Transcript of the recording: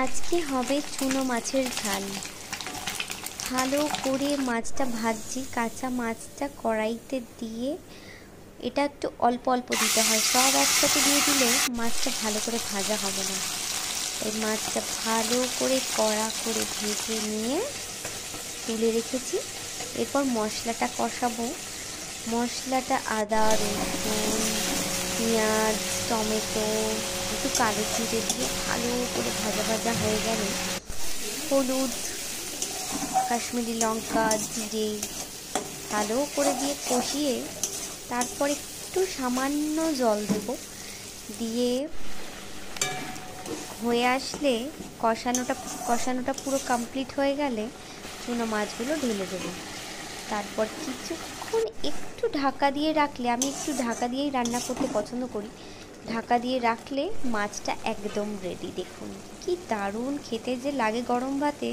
আজকে হবে চুনো মাছের ঝাল। ভালো করে মাছটা ভাজছি, কাঁচা মাছটা কড়াইতে দিয়ে, এটা একটু অল্প অল্প দিতে হয়, সব একসাথে দিয়ে দিলে মাছটা ভালো করে ভাজা হবে না। তাই মাছটা ভালো করে কড়া করে ভেজে নিয়ে তুলে রেখেছি। এরপর মশলাটা কষাবো। মশলাটা আদা, রসুন, পেঁয়াজ, টমেটো, একটু কালো জিরে দিয়ে ভালো করে ভাজা ভাজা হয়ে গেলে হলুদ, কাশ্মীরি লঙ্কা, জিরে ভালো করে দিয়ে কষিয়ে তারপর একটু সামান্য জল দেব। দিয়ে হয়ে আসলে কষানোটা পুরো কমপ্লিট হয়ে গেলে চুনো মাছগুলো ঢেলে দেবো। তারপর কিছুক্ষণ একটু ঢাকা দিয়ে রাখলে, আমি একটু ঢাকা দিয়েই রান্না করতে পছন্দ করি, ঢাকা দিয়ে রাখলে মাছটা একদম রেডি। দেখুন কি দারুণ খেতে যে লাগে গরম ভাতে।